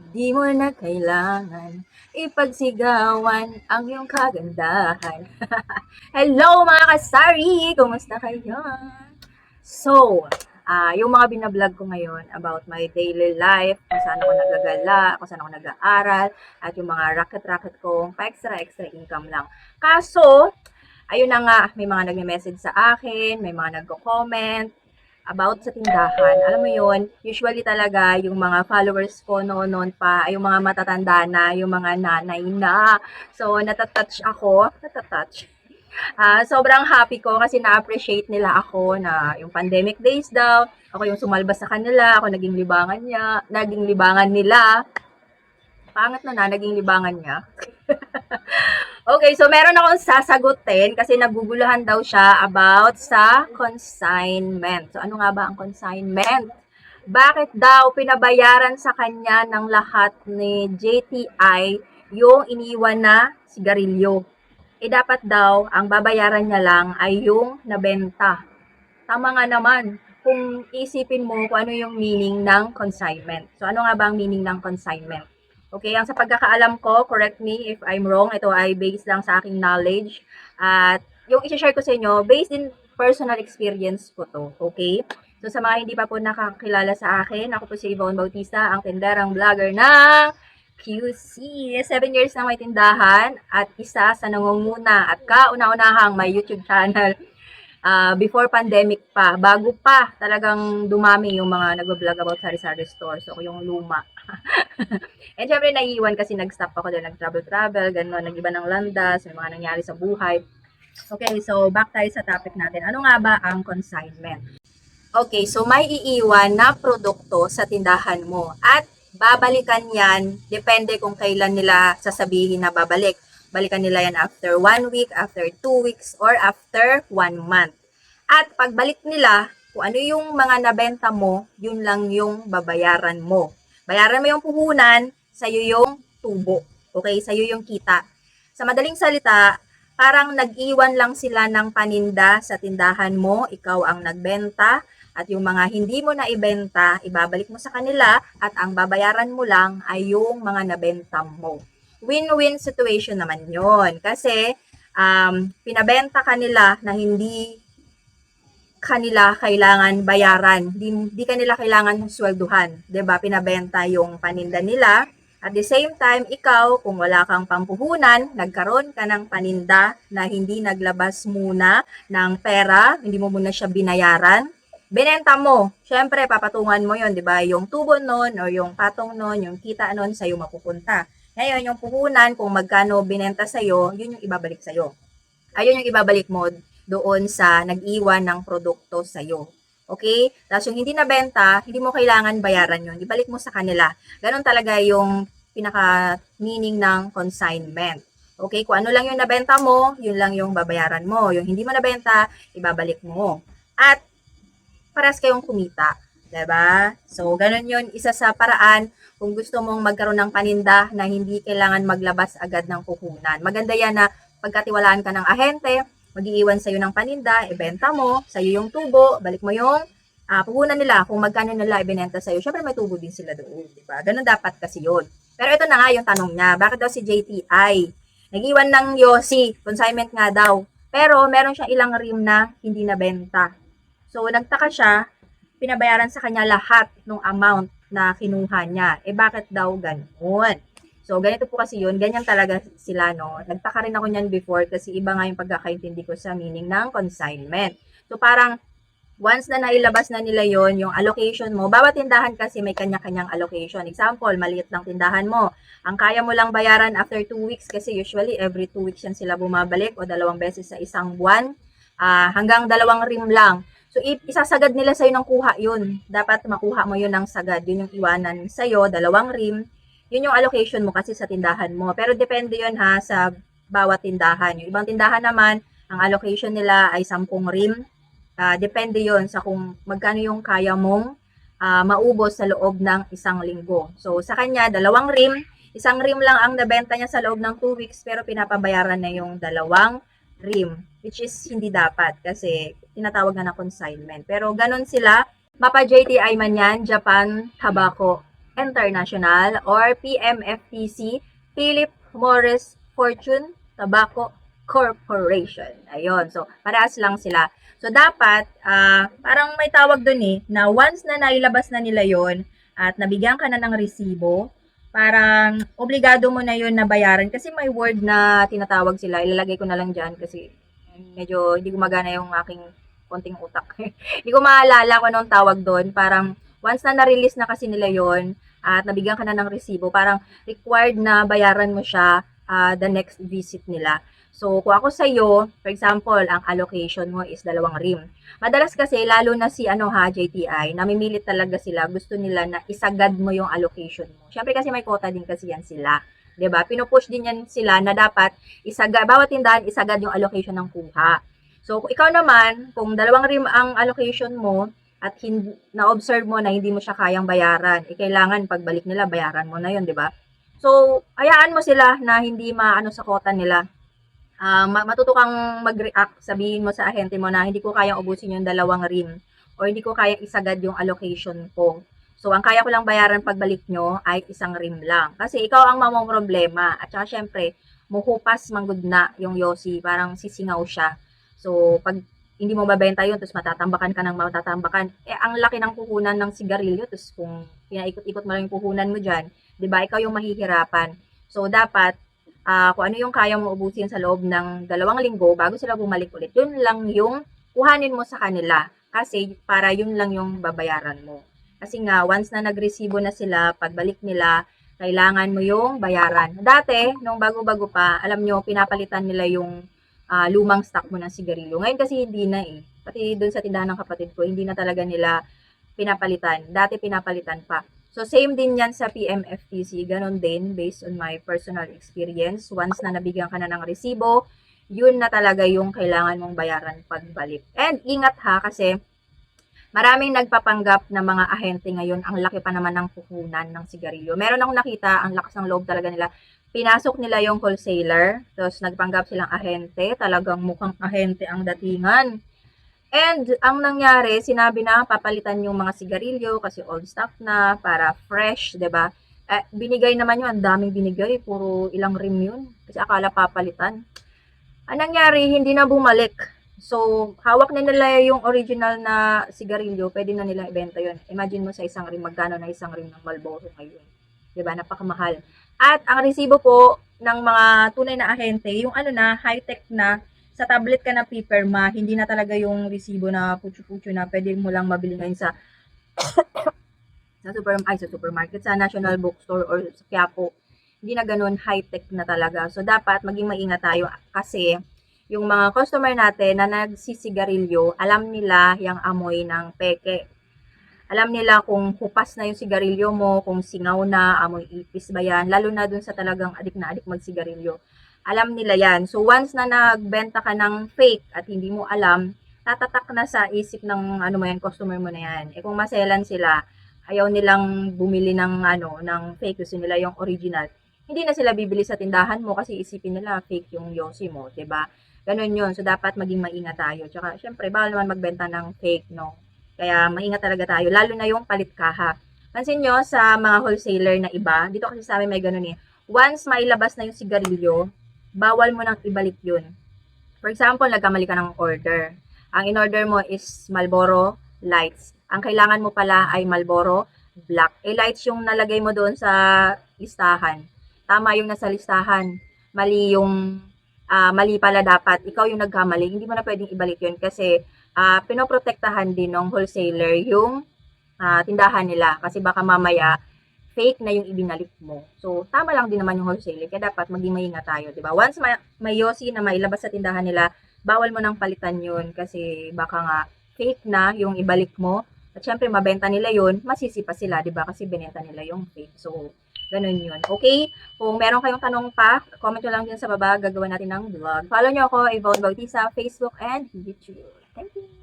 Di mo na kailangan ipagsigawan ang iyong kagandahan. Hello mga kasari! Kumusta kayo? So, yung mga binablog ko ngayon about my daily life, kung saan ako nagagala, kung saan ako nag-aaral, at yung mga racket-racket kong pa-extra-extra income lang. Kaso, ayun na nga, may mga nagme-message sa akin, may mga nagko-comment about sa tindahan. Alam mo yun, usually talaga yung mga followers ko noon pa, ay yung mga matatanda na, yung mga nanay na. So, natatouch ako, natatouch. Sobrang happy ko kasi na-appreciate nila ako na yung pandemic days daw, ako yung sumalba sa kanila, ako naging libangan nila. Pangat na naging libangan niya. Okay, so meron akong sasagutin kasi naguguluhan daw siya about sa consignment. So ano nga ba ang consignment? Bakit daw pinabayaran sa kanya ng lahat ni JTI yung iniwan na sigarilyo? Dapat daw ang babayaran niya lang ay yung nabenta. Tama nga naman. Kung isipin mo kung ano yung meaning ng consignment. So ano nga ba ang meaning ng consignment? Okay, ang sa pagkakaalam ko, correct me if I'm wrong, ito ay based lang sa aking knowledge. At yung i-share ko sa inyo, based in personal experience ko to. Okay? So sa mga hindi pa po nakakilala sa akin, ako po si Yvonne Bautista, ang tenderang vlogger ng QC. 7 years na may tindahan at isa sa nangunguna at kauna-unahang may YouTube channel before pandemic pa, bago pa talagang dumami yung mga nagbablog about sari-sari store. So, ako yung luma. And syempre, naiiwan kasi nag-stop ako dahil nag-travel-travel, gano'n, nag-iba ng landas, may mga nangyari sa buhay. Okay, so back tayo sa topic natin. Ano nga ba ang consignment? Okay, so may iiwan na produkto sa tindahan mo at babalikan yan, depende kung kailan nila sasabihin na babalik. Balikan nila yan after 1 week, after 2 weeks, or after 1 month. At pagbalik nila, kung ano yung mga nabenta mo, yun lang yung babayaran mo. Bayaran mo yung puhunan, sa'yo yung tubo. Okay, sa'yo yung kita. Sa madaling salita, parang nag-iwan lang sila ng paninda sa tindahan mo, ikaw ang nagbenta, at yung mga hindi mo na ibenta, ibabalik mo sa kanila at ang babayaran mo lang ay yung mga nabenta mo. Win-win situation naman yon kasi pinabenta kanila na hindi kanila kailangan bayaran, di kanila kailangan swelduhan, 'di ba? Pinabenta yung paninda nila. At the same time, ikaw, kung wala kang pampuhunan, nagkaroon ka ng paninda na hindi naglabas muna ng pera, hindi mo muna siya binayaran, binenta mo. Siyempre, papatungan mo yon, di ba? Yung tubo nun o yung patong nun, yung kita nun, sa'yo mapupunta. Ngayon, yung puhunan, kung magkano binenta sa'yo, yun yung ibabalik sa'yo. Ayun yung ibabalik mo doon sa nag-iwan ng produkto sa'yo. Okay? Tapos yung hindi nabenta, hindi mo kailangan bayaran yun. Ibalik mo sa kanila. Ganon talaga yung pinaka-meaning ng consignment. Okay? Kung ano lang yung nabenta mo, yun lang yung babayaran mo. Yung hindi mo nabenta, ibabalik mo. At paras kayong kumita. 'Di ba? So, ganun yun. Isa sa paraan kung gusto mong magkaroon ng paninda na hindi kailangan maglabas agad ng puhunan. Maganda yan na pagkatiwalaan ka ng ahente, mag-iiwan sa'yo ng paninda, ibenta mo, sa'yo yung tubo, balik mo yung puhunan nila kung magkano nila ibinenta sa'yo. Syempre may tubo din sila doon, di ba? Ganun dapat kasi yun. Pero ito na nga yung tanong niya, bakit daw si JTI? Nag-iwan ng Yossi, consignment nga daw. Pero meron siyang ilang rim na hindi nabenta. So, nagtaka siya, pinabayaran sa kanya lahat ng amount na kinuha niya. Bakit daw ganun? So, ganito po kasi yun. Ganyan talaga sila, no? Nagtaka rin ako niyan before kasi iba nga yung pagkakaintindi ko sa meaning ng consignment. So, parang once na nailabas na nila yon yung allocation mo, bawat tindahan kasi may kanya-kanyang allocation. Example, maliit lang tindahan mo. Ang kaya mo lang bayaran after 2 weeks kasi usually every 2 weeks yan sila bumabalik o 2 beses sa isang buwan. Hanggang 2 rim lang. So, isasagad nila sa'yo ng kuha yun. Dapat makuha mo yun ng sagad. Yun yung iwanan sa'yo, 2 rim. Yun yung allocation mo kasi sa tindahan mo. Pero depende yun ha sa bawat tindahan. Yung ibang tindahan naman, ang allocation nila ay 10 rim. Depende yon sa kung magkano yung kaya mong maubos sa loob ng isang linggo. So, sa kanya, 2 rim. Isang rim lang ang nabenta niya sa loob ng 2 weeks pero pinapabayaran na yung 2 rim. Which is hindi dapat kasi tinatawag na consignment. Pero ganun sila, mapa JTI man yan, Japan Tobacco International or PMFTC, Philip Morris Fortune Tobacco Corporation. Ayun. So, parehas lang sila. So, dapat, parang may tawag dun na once na nailabas na nila yon at nabigyan ka na ng resibo, parang obligado mo na yun na bayaran kasi may word na tinatawag sila. Ilalagay ko na lang dyan kasi medyo hindi gumagana yung aking konting utak. Hindi ko maalala kung anong tawag doon. Parang once na na-release na kasi nila yon at nabigyan ka na ng resibo, parang required na bayaran mo siya the next visit nila. So, kung ako sa'yo, for example, ang allocation mo is 2 rim. Madalas kasi, lalo na si JTI, namimilit talaga sila. Gusto nila na isagad mo yung allocation mo. Siyempre kasi may quota din kasi yan sila. 'Di ba? Pinupush din yan sila na dapat isagad, bawat tindahan isagad yung allocation ng kuha. So, kung ikaw naman, kung 2 rim ang allocation mo, at na-observe mo na hindi mo siya kayang bayaran, kailangan pagbalik nila, bayaran mo na yun, di ba? So, hayaan mo sila na hindi maano sa quota nila. Matuto kang mag-react, sabihin mo sa ahente mo na hindi ko kayang ubusin yung 2 rim or hindi ko kayang isagad yung allocation ko. So, ang kaya ko lang bayaran pagbalik nyo ay 1 rim lang. Kasi ikaw ang mamomroblema. At saka syempre, muhupas manggod na yung yosi. Parang sisingaw siya. So, pag hindi mo mabenta yun, tapos matatambakan ka ng matatambakan, ang laki ng puhunan ng sigarilyo, tapos kung pinaikot-ikot mo lang yung puhunan mo dyan, di ba, ikaw yung mahihirapan. So, dapat, kung ano yung kaya mo ubusin sa loob ng 2 linggo, bago sila bumalik ulit, yun lang yung kuhanin mo sa kanila. Kasi, para yun lang yung babayaran mo. Kasi nga, once na nagresibo na sila, pagbalik nila, kailangan mo yung bayaran. Dati, nung bago-bago pa, alam nyo, pinapalitan nila yung lumang stock mo ng sigarilyo. Ngayon kasi hindi na Pati doon sa tindahan ng kapatid ko, hindi na talaga nila pinapalitan. Dati pinapalitan pa. So, same din yan sa PMFTC. Ganon din, based on my personal experience. Once na nabigyan ka na ng resibo, yun na talaga yung kailangan mong bayaran pagbalik. And ingat ha, kasi maraming nagpapanggap na mga ahente ngayon, ang laki pa naman ng puhunan ng sigarilyo. Meron akong nakita, ang lakas ng loob talaga nila. Pinasok nila yung wholesaler, tapos nagpanggap silang ahente, talagang mukhang ahente ang datingan. And ang nangyari, sinabi na papalitan yung mga sigarilyo kasi old stock na para fresh, 'di ba? Binigay naman yun, ang daming binigay, puro ilang rim yun. Kasi akala papalitan. Ang nangyari, hindi na bumalik. So, hawak na nila yung original na sigarilyo, pwede na nilang ibenta yun. Imagine mo sa 1 rim, magkano na 1 rim ng Marlboro ngayon. 'Di ba? Napakamahal. At ang resibo po ng mga tunay na ahente, yung high-tech na, sa tablet ka na pipirma, hindi na talaga yung resibo na putyo-putyo na pwede mo lang mabili ngayon sa supermarket, sa National Bookstore or sa Quiapo. Hindi na ganun, high-tech na talaga. So, dapat maging maingat tayo kasi yung mga customer natin na nagsisigarilyo, alam nila yung amoy ng peke. Alam nila kung hupas na yung sigarilyo mo, kung singaw na, amoy ipis ba yan, lalo na dun sa talagang adik na adik magsigarilyo. Alam nila yan. So, once na nagbenta ka ng fake at hindi mo alam, tatatak na sa isip ng customer mo na yan. Kung maselan sila, ayaw nilang bumili ng fake, gusto nila yung original. Hindi na sila bibili sa tindahan mo kasi isipin nila fake yung yosi mo, 'di ba? Ganun yun. So, dapat maging maingat tayo. Tsaka, syempre, bawal naman magbenta ng fake, no? Kaya maingat talaga tayo, lalo na yung palit kaha. Pansin nyo sa mga wholesaler na iba, dito kasi sa amin may ganun once mailabas na yung sigarilyo, bawal mo nang ibalik yun. For example, nagkamali ka ng order. Ang in-order mo is Marlboro Lights. Ang kailangan mo pala ay Marlboro Black. Lights yung nalagay mo doon sa listahan. Tama yung nasa listahan. Mali yung mali pala dapat. Ikaw yung nagkamali. Hindi mo na pwedeng ibalik yun kasi pinoprotektahan din ng wholesaler yung tindahan nila kasi baka mamaya fake na yung ibinalik mo. So, tama lang din naman yung wholesaler kaya dapat maging maingat tayo, di ba? Once may yosi na mailabas sa tindahan nila, bawal mo nang palitan yun kasi baka nga fake na yung ibalik mo. At syempre, mabenta nila yun, masisipa sila, di ba? Kasi binenta nila yung fake. So, ganun yun. Okay? Kung meron kayong tanong pa, comment nyo lang dyan sa baba. Gagawa natin ng vlog. Follow nyo ako, Yvonne Bautista, Facebook and YouTube. Thank you.